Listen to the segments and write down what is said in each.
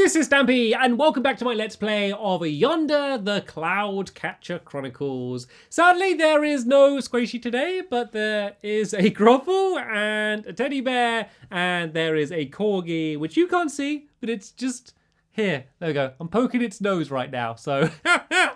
this is Stampy, and welcome back to my Let's Play of Yonder, the Cloud Catcher Chronicles. Sadly, there is no Squishy today, but there is a Groffle and a teddy bear, and there is a Corgi, which you can't see, but it's just here. There we go. I'm poking its nose right now, so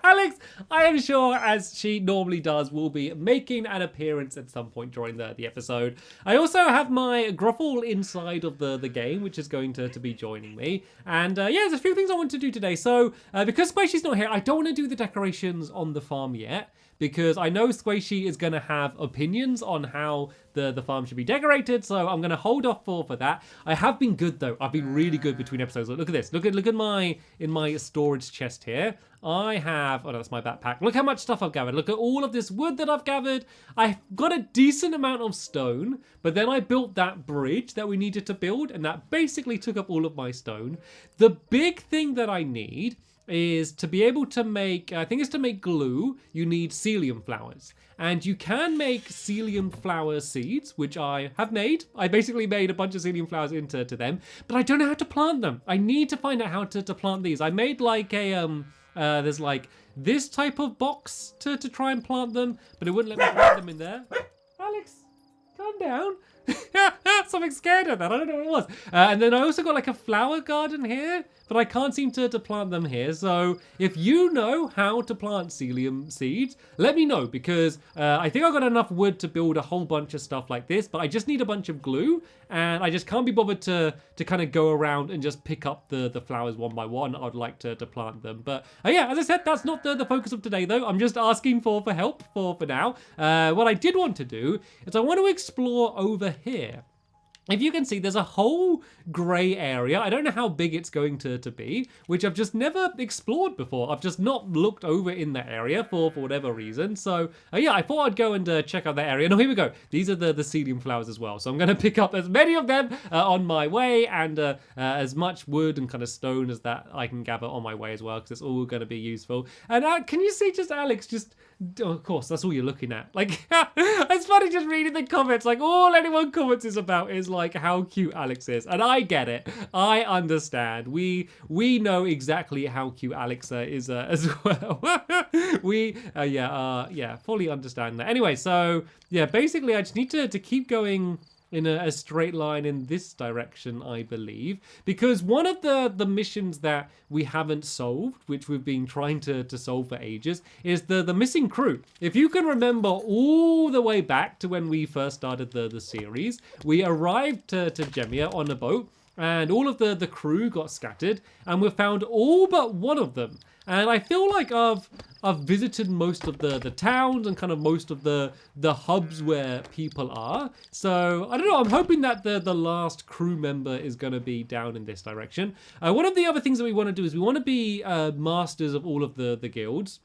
Alex, I am sure, as she normally does, will be making an appearance at some point during the episode. I also have my Groffle inside of the game, which is going to be joining me. And yeah, there's a few things I want to do today. So because Squishy's not here, I don't want to do the decorations on the farm yet, because I know Squishy is going to have opinions on how the farm should be decorated, so I'm going to hold off for that. I have been good, though. I've been really good between episodes. Look at this. Look at my storage chest here. I have, oh no, that's my backpack. Look how much stuff I've gathered. Look at all of this wood that I've gathered. I've got a decent amount of stone, but then I built that bridge that we needed to build, and that basically took up all of my stone. The big thing that I need is to be able to make, I think it's to make glue, you need psyllium flowers. And you can make psyllium flower seeds, which I have made. I basically made a bunch of psyllium flowers into them, but I don't know how to plant them. I need to find out how to plant these. I made like a, there's like this type of box to try and plant them, but it wouldn't let me plant them in there. Alex, calm down. Something scared of that. I don't know what it was. And then I also got like a flower garden here, but I can't seem to plant them here. So if you know how to plant psyllium seeds, let me know, because I think I got enough wood to build a whole bunch of stuff like this, but I just need a bunch of glue, and I just can't be bothered to kind of go around and just pick up the flowers one by one. I'd like to plant them. But yeah, as I said, that's not the focus of today, though. I'm just asking for help for now. What I did want to do is I want to explore over here. If you can see, there's a whole grey area. I don't know how big it's going to be, which I've just never explored before. I've just not looked over in that area for whatever reason. So yeah, I thought I'd go and check out that area. No, here we go. These are the psyllium flowers as well. So I'm going to pick up as many of them on my way, and as much wood and kind of stone as that I can gather on my way as well, because it's all going to be useful. And can you see just Alex just... Oh, of course, that's all you're looking at. Like, it's funny just reading the comments. Like, all anyone comments is about is like how cute Alex is, and I get it. I understand. We know exactly how cute Alex is as well. We fully understand that. Anyway, so yeah, basically, I just need to keep going in a straight line in this direction, I believe, because one of the missions that we haven't solved, which we've been trying to solve for ages, is the missing crew. If you can remember all the way back to when we first started the series, we arrived to Gemia on a boat, and all of the crew got scattered, and we found all but one of them. And I feel like I've visited most of the towns and kind of most of the hubs where people are. So I don't know, I'm hoping that the last crew member is going to be down in this direction. One of the other things that we want to do is we want to be masters of all of the guilds.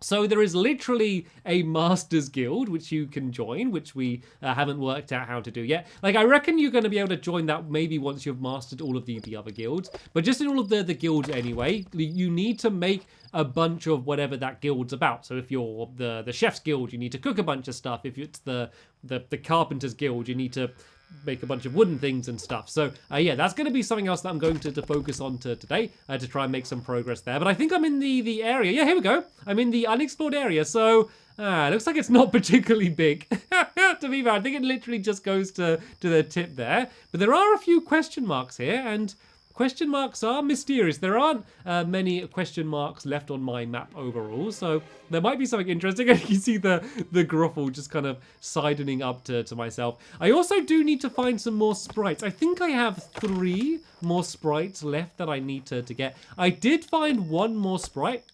So there is literally a Masters Guild, which you can join, which we haven't worked out how to do yet. Like, I reckon you're going to be able to join that maybe once you've mastered all of the other guilds. But just in all of the guilds anyway, you need to make a bunch of whatever that guild's about. So if you're the Chef's Guild, you need to cook a bunch of stuff. If it's the Carpenter's Guild, you need to make a bunch of wooden things and stuff. So yeah, that's going to be something else that I'm going to focus on today to try and make some progress there. But I think I'm in the area. Yeah, here we go. I'm in the unexplored area. So it looks like it's not particularly big. To be fair, I think it literally just goes to the tip there. But there are a few question marks here, and question marks are mysterious. There aren't many question marks left on my map overall, so there might be something interesting. And you can see the Groffle just kind of sidening up to myself. I also do need to find some more sprites. I think I have 3 more sprites left that I need to get. I did find 1 more sprite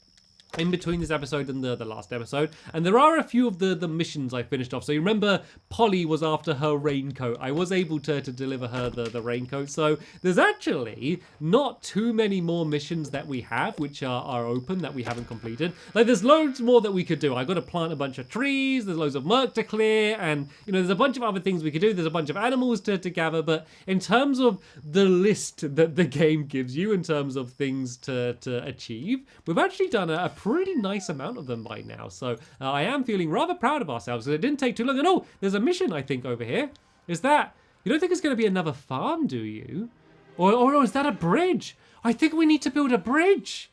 in between this episode and the last episode, and there are a few of the missions I finished off. So you remember Polly was after her raincoat. I was able to deliver her the raincoat, so there's actually not too many more missions that we have which are open that we haven't completed. Like, there's loads more that we could do. I got to plant a bunch of trees, there's loads of murk to clear, and you know, there's a bunch of other things we could do. There's a bunch of animals to gather, but in terms of the list that the game gives you in terms of things to achieve, we've actually done a pretty nice amount of them by now. So I am feeling rather proud of ourselves. It didn't take too long. And oh, there's a mission, I think, over here. Is that... You don't think it's going to be another farm, do you? Or is that a bridge? I think we need to build a bridge.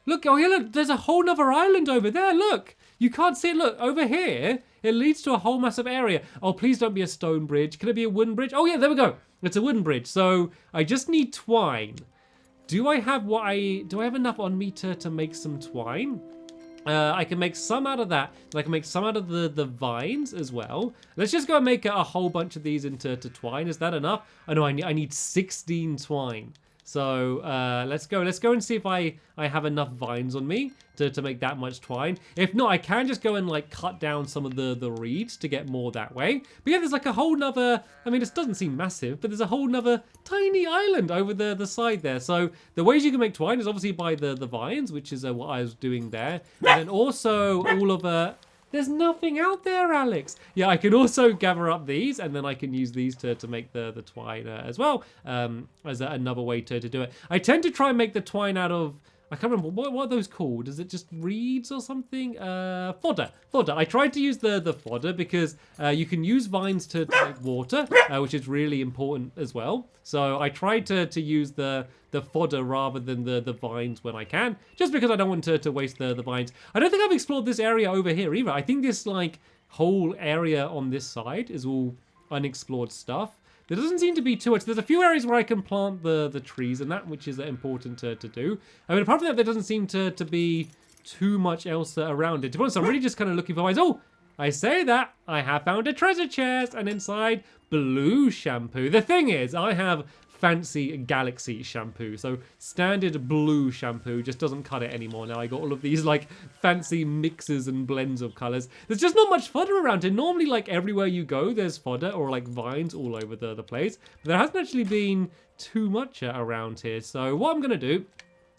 Look, oh yeah, look, there's a whole nother island over there, look. You can't see it, look, over here, it leads to a whole massive area. Oh, please don't be a stone bridge. Can it be a wooden bridge? Oh yeah, there we go. It's a wooden bridge. So I just need twine. Do I have enough on me to make some twine? I can make some out of that. And I can make some out of the vines as well. Let's just go and make a whole bunch of these into twine. Is that enough? Oh no, I need 16 twine. So let's go and see if I have enough vines on me to make that much twine. If not, I can just go and like cut down some of the reeds to get more that way. But yeah, there's like a whole nother, I mean, this doesn't seem massive, but there's a whole nother tiny island over the side there. So the ways you can make twine is obviously by the vines, which is what I was doing there. And then also all of there's nothing out there, Alex. Yeah, I can also gather up these, and then I can use these to make the twine as well, as another way to do it. I tend to try and make the twine out of, I can't remember, what are those called? Is it just reeds or something? Fodder. I tried to use the fodder because you can use vines to make water, which is really important as well. So I tried to use the fodder rather than the vines when I can, just because I don't want to waste the vines. I don't think I've explored this area over here either. I think this like whole area on this side is all unexplored stuff. There doesn't seem to be too much. There's a few areas where I can plant the trees and that, which is important to do. I mean, apart from that, there doesn't seem to be too much else around it. To be honest, I'm really just kind of looking for vines. Oh, I say that, I have found a treasure chest, and inside, blue shampoo. The thing is, I have fancy galaxy shampoo, so standard blue shampoo just doesn't cut it anymore now. I got all of these like fancy mixes and blends of colors. There's just not much fodder around here. Normally, like everywhere you go, there's fodder or like vines all over the place, but there hasn't actually been too much around here. So what I'm gonna do,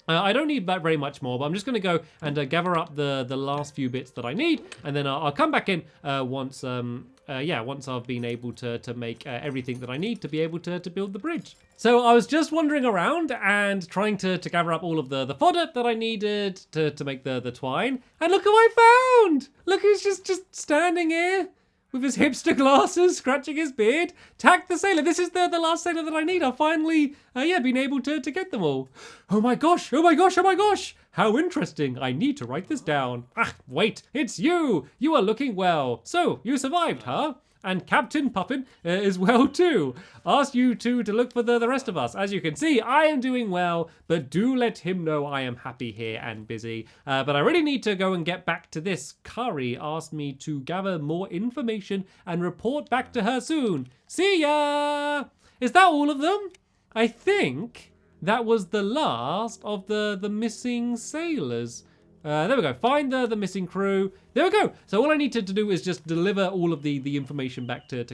I don't need that very much more, but I'm just going to go and gather up the last few bits that I need, and then I'll come back in once I've been able to make everything that I need to be able to build the bridge. So I was just wandering around and trying to gather up all of the fodder that I needed to make the twine, and look who I found! Look who's just standing here with his hipster glasses, scratching his beard. Tack the sailor. This is the last sailor that I need. I've finally, been able to get them all. Oh my gosh, oh my gosh, oh my gosh. How interesting. I need to write this down. Ah, wait, it's you. You are looking well. So, you survived, huh? And Captain Puffin is well too. Asked you two to look for the rest of us. As you can see, I am doing well, but do let him know I am happy here and busy. But I really need to go and get back to this. Curry asked me to gather more information and report back to her soon. See ya! Is that all of them? I think that was the last of the missing sailors. There we go. Find the missing crew. There we go. So all I need to do is just deliver all of the information back to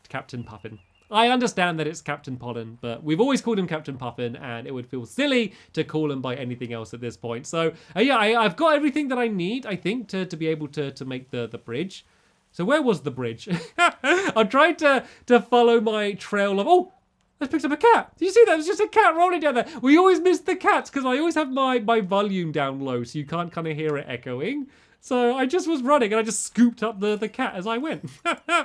Captain Puffin. I understand that it's Captain Pollen, but we've always called him Captain Puffin, and it would feel silly to call him by anything else at this point. So I've got everything that I need, I think, to be able to make the bridge. So where was the bridge? I tried to follow my trail of... Oh! I picked up a cat. Did you see that? It was just a cat rolling down there. We always miss the cats because I always have my volume down low so you can't kind of hear it echoing. So I just was running and I just scooped up the cat as I went.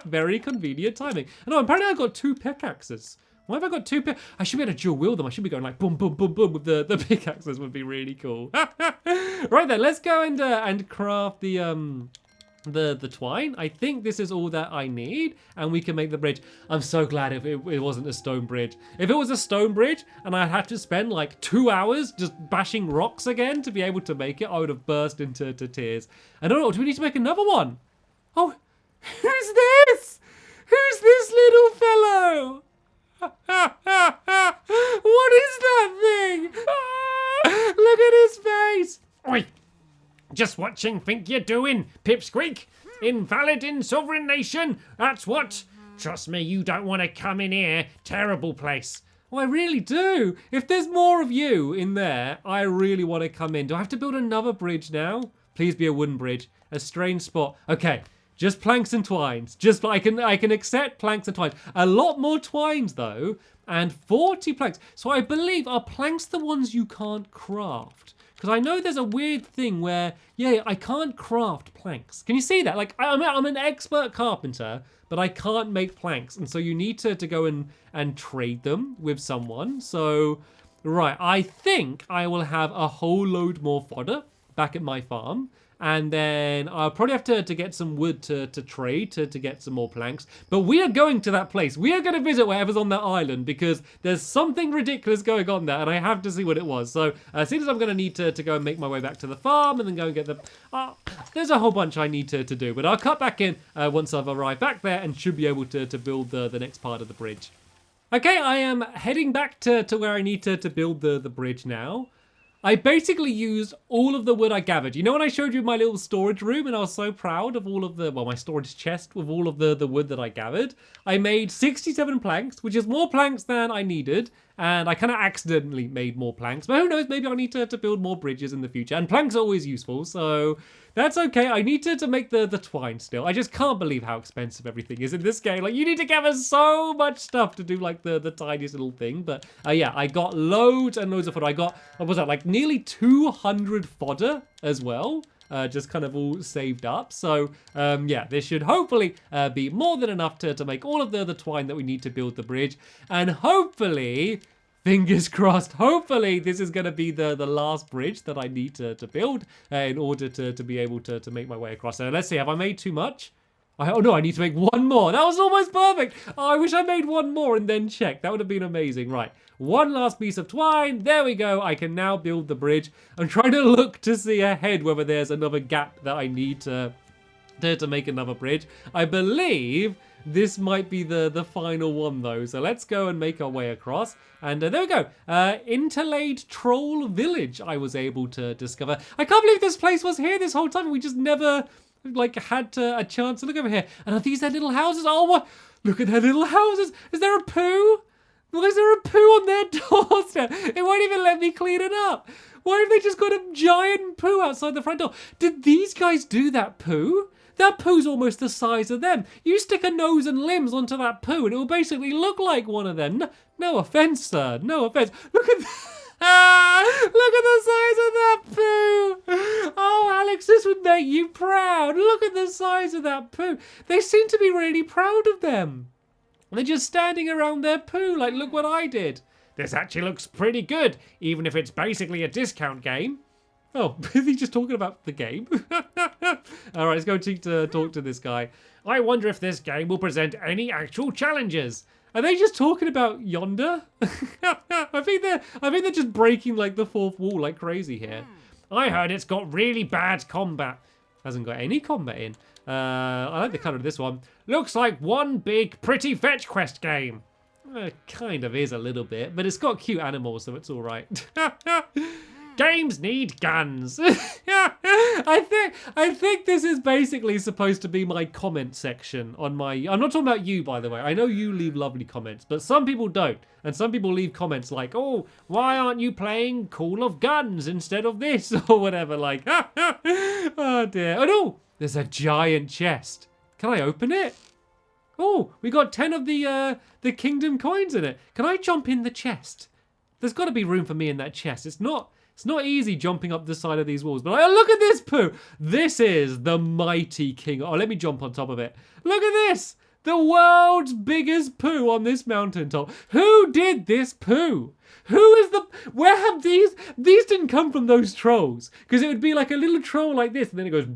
Very convenient timing. And apparently I've got 2 pickaxes. Why have I got 2 I should be able to dual wield them. I should be going like boom, boom, boom, boom with the pickaxes would be really cool. Right then, let's go and craft the twine. I think this is all that I need, and we can make the bridge. I'm so glad if it wasn't a stone bridge. If it was a stone bridge and I had to spend like 2 hours just bashing rocks again to be able to make it, I would have burst into tears. I don't know, do we need to make another one? Oh, who's this? Who's this little fellow? What is that thing? Look at his face. Oi! Just watching think you're doing, Pipsqueak. Invalid in sovereign nation, that's what. Trust me, you don't want to come in here. Terrible place. Oh, I really do. If there's more of you in there, I really want to come in. Do I have to build another bridge now? Please be a wooden bridge. A strange spot. Okay, just planks and twines. Just I can accept planks and twines. A lot more twines though, and 40 planks. So I believe, are planks the ones you can't craft? Because I know there's a weird thing where, yeah, I can't craft planks. Can you see that? Like, I'm an expert carpenter, but I can't make planks. And so you need to go and trade them with someone. So, right, I think I will have a whole load more fodder back at my farm. And then I'll probably have to get some wood to trade to get some more planks. But we are going to that place. We are going to visit whatever's on that island because there's something ridiculous going on there and I have to see what it was. So as soon as I'm going to need to go and make my way back to the farm and then go and get the... there's a whole bunch I need to do. But I'll cut back in once I've arrived back there and should be able to build the next part of the bridge. Okay, I am heading back to where I need to build the bridge now. I basically used all of the wood I gathered. You know when I showed you my little storage room and I was so proud of all of the, well, my storage chest with all of the wood that I gathered? I made 67 planks, which is more planks than I needed. And I kind of accidentally made more planks. But who knows, maybe I need to build more bridges in the future. And planks are always useful, so that's okay. I need to make the twine still. I just can't believe how expensive everything is in this game. Like, you need to gather so much stuff to do, like, the tiniest little thing. But, yeah, I got loads and loads of fodder. I got, what was that, like, nearly 200 fodder as well. Just kind of all saved up. So, yeah, this should hopefully be more than enough to make all of the twine that we need to build the bridge. And hopefully, fingers crossed, hopefully this is going to be the last bridge that I need to build in order to be able to make my way across. So let's see, have I made too much? Oh no, I need to make one more. That was almost perfect. Oh, I wish I made one more and then check. That would have been amazing. Right, one last piece of twine. There we go. I can now build the bridge. I'm trying to look to see ahead whether there's another gap that I need to make another bridge. I believe this might be the final one though. So let's go and make our way across. And there we go. Interlaid Troll Village I was able to discover. I can't believe this place was here this whole time. We just never... like had a chance to look over here. And are these their little houses? Oh, what? Look at their little houses. Is there a poo? Why is there a poo on their doorstep? It won't even let me clean it up. Why have they just got a giant poo outside the front door? Did these guys do that poo? That poo's almost the size of them. You stick a nose and limbs onto that poo and it will basically look like one of them. No offense, sir. No offense. Look at look at the size of that poo. Oh, Alex, this would make you proud. Look at the size of that poo. They seem to be really proud of them. They're just standing around their poo like, look what I did. This actually looks pretty good, even if it's basically a discount game. Oh, is he just talking about the game? All right, let's go talk to this guy. I wonder if this game will present any actual challenges. Are they just talking about Yonder? I think they're just breaking like the fourth wall like crazy here. I heard it's got really bad combat. Hasn't got any combat in. I like the colour of this one. Looks like one big pretty fetch quest game. Kind of is a little bit, but it's got cute animals, so it's all right. Games need guns. I think this is basically supposed to be my comment section on my... I'm not talking about you, by the way. I know you leave lovely comments, but some people don't. And some people leave comments like, oh, why aren't you playing Call of Guns instead of this? Or whatever, like, oh dear. Oh no, there's a giant chest. Can I open it? Oh, we got 10 of the kingdom coins in it. Can I jump in the chest? There's got to be room for me in that chest. It's not easy jumping up the side of these walls, but look at this poo. This is the mighty king. Oh, let me jump on top of it. Look at this. The world's biggest poo on this mountaintop. Who did this poo? Who is the... Where have these... These didn't come from those trolls. Because it would be like a little troll like this, and then it goes...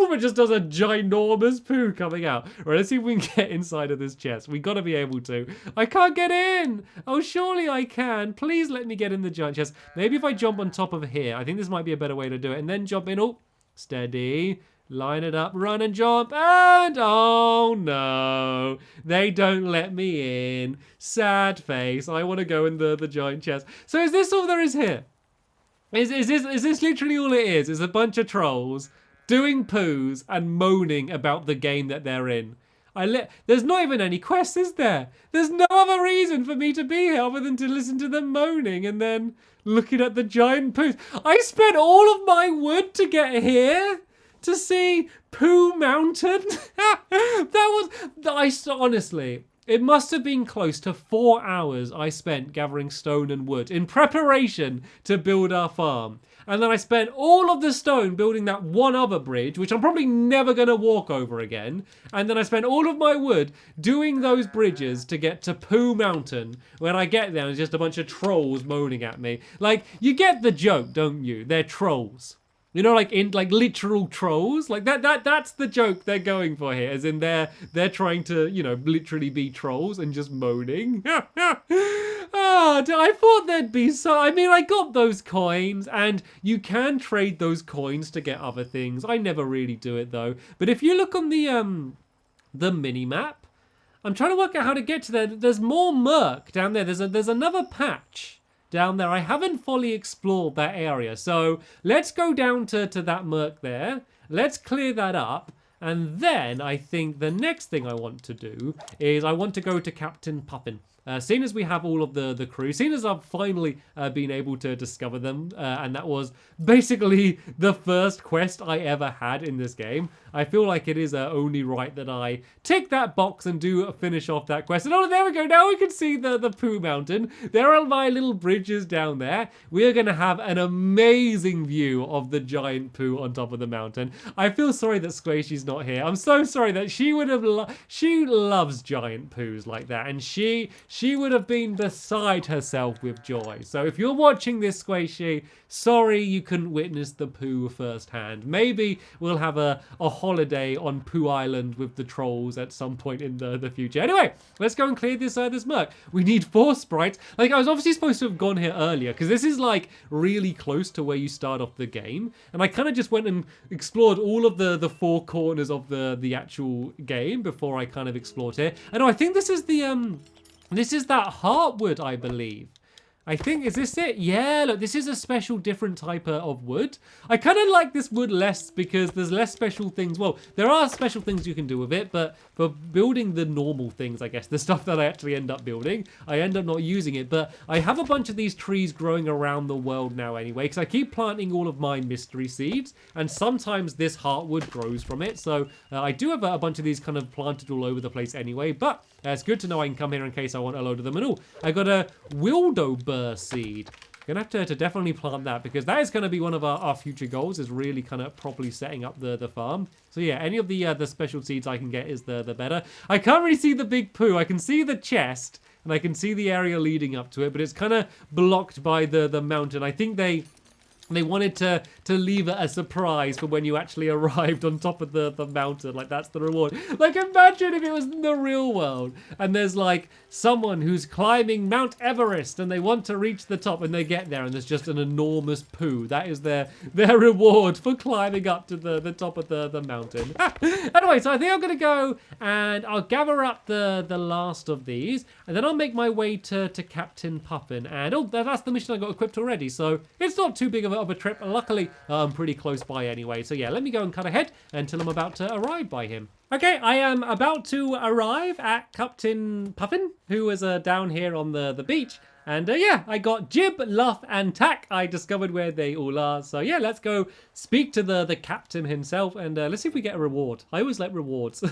It just does a ginormous poo coming out. Right, let's see if we can get inside of this chest. We got to be able to. I can't get in. Oh, surely I can. Please let me get in the giant chest. Maybe if I jump on top of here. I think this might be a better way to do it. And then jump in. Oh, steady. Line it up, run and jump, and oh no, they don't let me in. Sad face. I want to go in the giant chest. So is this all there is here? Is this literally all it is? It's a bunch of trolls doing poos and moaning about the game that they're in. There's not even any quests, is there? There's no other reason for me to be here other than to listen to them moaning and then looking at the giant poos. I spent all of my wood to get here. To see Poo Mountain. Honestly, It must have been close to 4 hours I spent gathering stone and wood in preparation to build our farm. And then I spent all of the stone building that one other bridge, which I'm probably never going to walk over again. And then I spent all of my wood doing those bridges to get to Pooh Mountain. When I get there, there's just a bunch of trolls moaning at me. Like, you get the joke, don't you? They're trolls. You know, like literal trolls, like that's the joke they're going for here, as in they're trying to, you know, literally be trolls and just moaning. I thought there'd be I mean, I got those coins, and you can trade those coins to get other things. I never really do it though. But if you look on the mini map, I'm trying to work out how to get to there. There's more murk down there. There's another patch down there. I haven't fully explored that area, so let's go down to that murk there. Let's clear that up, and then I think the next thing I want to do is I want to go to Captain Puffin. Seeing as we have all of the crew, seeing as I've finally been able to discover them, and that was basically the first quest I ever had in this game, I feel like it is only right that I tick that box and do finish off that quest. And oh, there we go. Now we can see the Pooh Mountain. There are my little bridges down there. We are going to have an amazing view of the giant Pooh on top of the mountain. I feel sorry that Squishy's not here. I'm so sorry that she would have. She loves giant Poohs like that, and she would have been beside herself with joy. So if you're watching this, Squishy, sorry you couldn't witness the Pooh firsthand. Maybe we'll have a holiday on Pooh Island with the trolls at some point in the future. Anyway, let's go and clear this murk. We need 4 sprites. Like, I was obviously supposed to have gone here earlier, because this is like really close to where you start off the game. And I kind of just went and explored all of the 4 corners of the actual game before I kind of explored here. And I think this is this is that heartwood, I believe. I think, is this it? Yeah, look, this is a special different type of wood. I kind of like this wood less because there's less special things. Well, there are special things you can do with it, but for building the normal things, I guess, the stuff that I actually end up building, I end up not using it. But I have a bunch of these trees growing around the world now anyway, because I keep planting all of my mystery seeds, and sometimes this heartwood grows from it. So I do have a bunch of these kind of planted all over the place anyway, but it's good to know I can come here in case I want a load of them and all. I got a Wildeburr seed. Gonna have to definitely plant that, because that is going to be one of our future goals, is really kind of properly setting up the farm. So yeah, any of the special seeds I can get is the better. I can't really see the big Pooh. I can see the chest and I can see the area leading up to it, but it's kind of blocked by the mountain. I think they wanted to leave it a surprise for when you actually arrived on top of the mountain. Like, that's the reward. Like, imagine if it was in the real world and there's like someone who's climbing Mount Everest and they want to reach the top, and they get there and there's just an enormous Pooh. That is their reward for climbing up to the top of the mountain. Anyway, so I think I'm going to go and I'll gather up the last of these, and then I'll make my way to Captain Puffin. And oh, that's the mission I got equipped already, so it's not too big of a trip. Luckily, I'm pretty close by anyway. So yeah, let me go and cut ahead until I'm about to arrive by him. Okay, I am about to arrive at Captain Puffin, who is down here on the beach. And yeah, I got Jib, Luff, and Tack. I discovered where they all are. So yeah, let's go speak to the captain himself, and let's see if we get a reward. I always like rewards.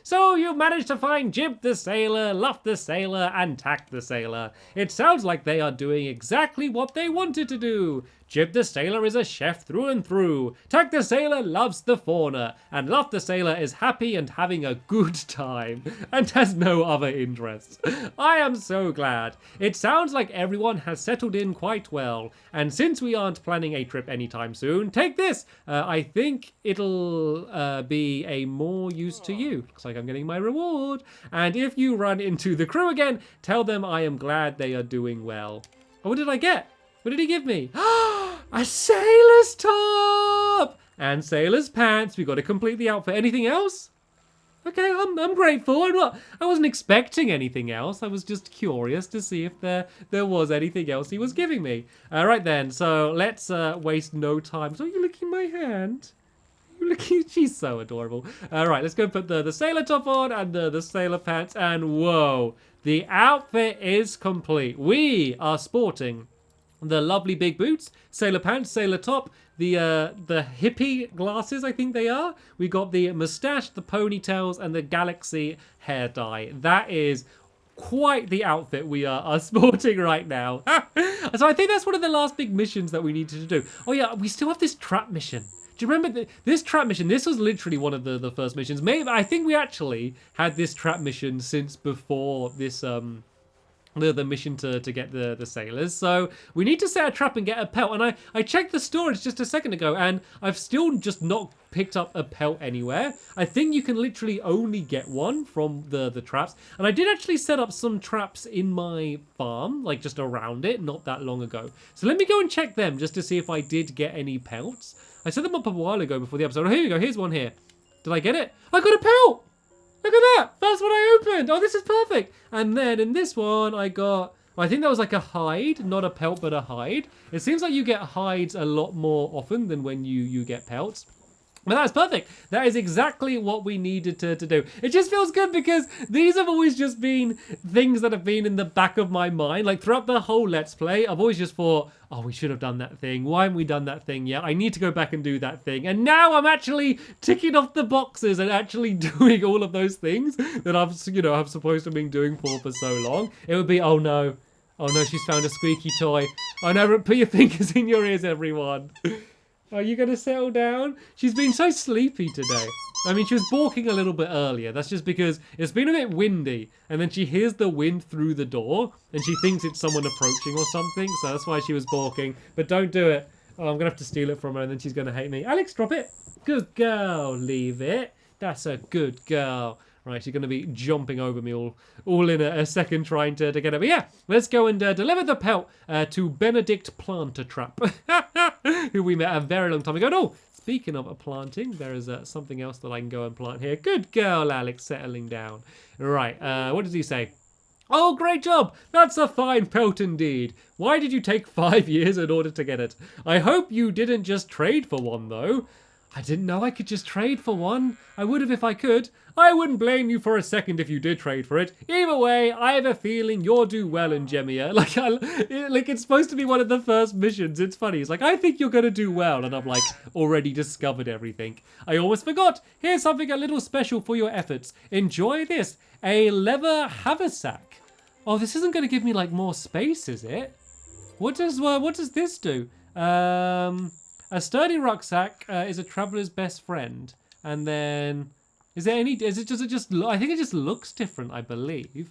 So you managed to find Jib the sailor, Luff the sailor, and Tack the sailor. It sounds like they are doing exactly what they wanted to do. Jib the sailor is a chef through and through. Tack the sailor loves the fauna. And Luff the sailor is happy and having a good time and has no other interests. I am so glad. It sounds like everyone has settled in quite well. And since we aren't planning a trip anytime soon, take this. I think it'll be a more use to you. Looks like I'm getting my reward. And if you run into the crew again, tell them I am glad they are doing well. Oh, what did I get? What did he give me? A sailor's top! And sailor's pants. We got to complete the outfit. Anything else? Okay, I'm grateful. I wasn't expecting anything else. I was just curious to see if there was anything else he was giving me. All right then, so let's waste no time. So you licking my hand? She's so adorable. All right, let's go put the sailor top on and the sailor pants. And whoa, the outfit is complete. We are sporting the lovely big boots, sailor pants, sailor top, the hippie glasses, I think they are. We got the mustache, the ponytails, and the galaxy hair dye. That is quite the outfit we are sporting right now. So I think that's one of the last big missions that we needed to do. Oh yeah, we still have this trap mission. Do you remember this trap mission? This was literally one of the first missions. Maybe I think we actually had this trap mission since before this the mission to get the sailors. So we need to set a trap and get a pelt. And I checked the storage just a second ago, and I've still just not picked up a pelt anywhere. I think you can literally only get one from the traps. And I did actually set up some traps in my farm, like just around it, not that long ago. So let me go and check them just to see if I did get any pelts. I set them up a while ago before the episode. Oh, here we go. Here's one here. Did I get it? I got a pelt! Look at that! First one I opened! Oh, this is perfect! And then in this one, I got... I think that was like a hide, not a pelt, but a hide. It seems like you get hides a lot more often than when you get pelts. But that's perfect. That is exactly what we needed to do. It just feels good because these have always just been things that have been in the back of my mind. Like throughout the whole Let's Play, I've always just thought, oh, we should have done that thing. Why haven't we done that thing yet? I need to go back and do that thing. And now I'm actually ticking off the boxes and actually doing all of those things that I'm supposed to have been doing for so long. It would be, oh no, she's found a squeaky toy. Oh no, put your fingers in your ears, everyone. Are you going to settle down? She's been so sleepy today. I mean, she was balking a little bit earlier. That's just because it's been a bit windy. And then she hears the wind through the door. And she thinks it's someone approaching or something. So that's why she was balking. But don't do it. Oh, I'm going to have to steal it from her and then she's going to hate me. Alex, drop it. Good girl. Leave it. That's a good girl. Right, she's going to be jumping over me all in a second trying to get her. But yeah, let's go and deliver the pelt to Benedict Plantertrap, who we met a very long time ago. Oh, speaking of planting, there is something else that I can go and plant here. Good girl, Alex, settling down. Right, what does he say? Oh, great job! That's a fine pelt indeed. Why did you take 5 years in order to get it? I hope you didn't just trade for one, though. I didn't know I could just trade for one. I would have if I could. I wouldn't blame you for a second if you did trade for it. Either way, I have a feeling you'll do well in Gemia. Like it's supposed to be one of the first missions. It's funny. It's like, I think you're going to do well. And I've like already discovered everything. I almost forgot. Here's something a little special for your efforts. Enjoy this. A leather haversack. Oh, this isn't going to give me like more space, is it? What does this do? A sturdy rucksack is a traveler's best friend. And then, I think it just looks different, I believe.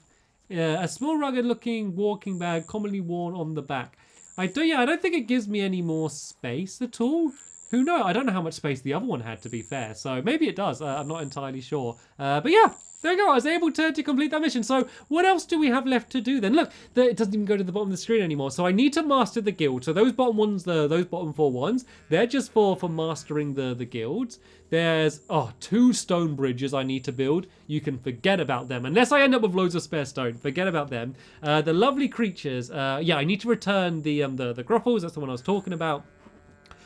A small rugged looking walking bag commonly worn on the back. I don't think it gives me any more space at all. Who knows? I don't know how much space the other one had, to be fair. So maybe it does. I'm not entirely sure. But yeah. There you go, I was able to complete that mission. So what else do we have left to do then? Look, it doesn't even go to the bottom of the screen anymore. So I need to master the guild. So those bottom ones, those bottom 4 ones, they're just for mastering the guilds. There's 2 stone bridges I need to build. You can forget about them. Unless I end up with loads of spare stone. Forget about them. The lovely creatures. Yeah, I need to return the Gruffles. That's the one I was talking about.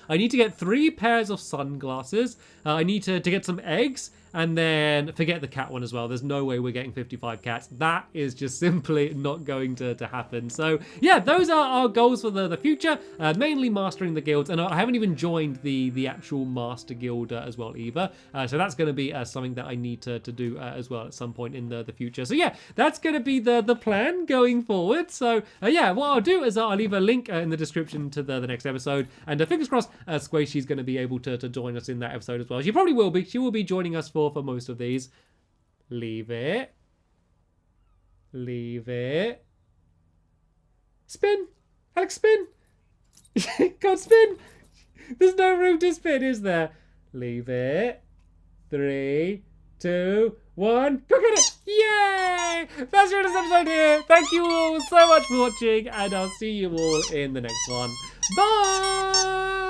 I need to get 3 pairs of sunglasses. I need to get some eggs. And then forget the cat one as well. There's no way we're getting 55 cats. That is just simply not going to happen. So yeah, those are our goals for the future. Mainly mastering the guilds. And I haven't even joined the actual master guild as well either. So that's going to be something that I need to do as well at some point in the future. So yeah, that's going to be the plan going forward. So yeah, what I'll do is I'll leave a link in the description to the next episode. And fingers crossed, Squishy's going to be able to join us in that episode as well. She probably will be. She will be joining us for most of these. Leave it. Leave it. Spin. Alex, spin. Can't spin. There's no room to spin, is there? Leave it. 3, 2, 1. Go get it. Yay! That's your episode here. Thank you all so much for watching, and I'll see you all in the next one. Bye!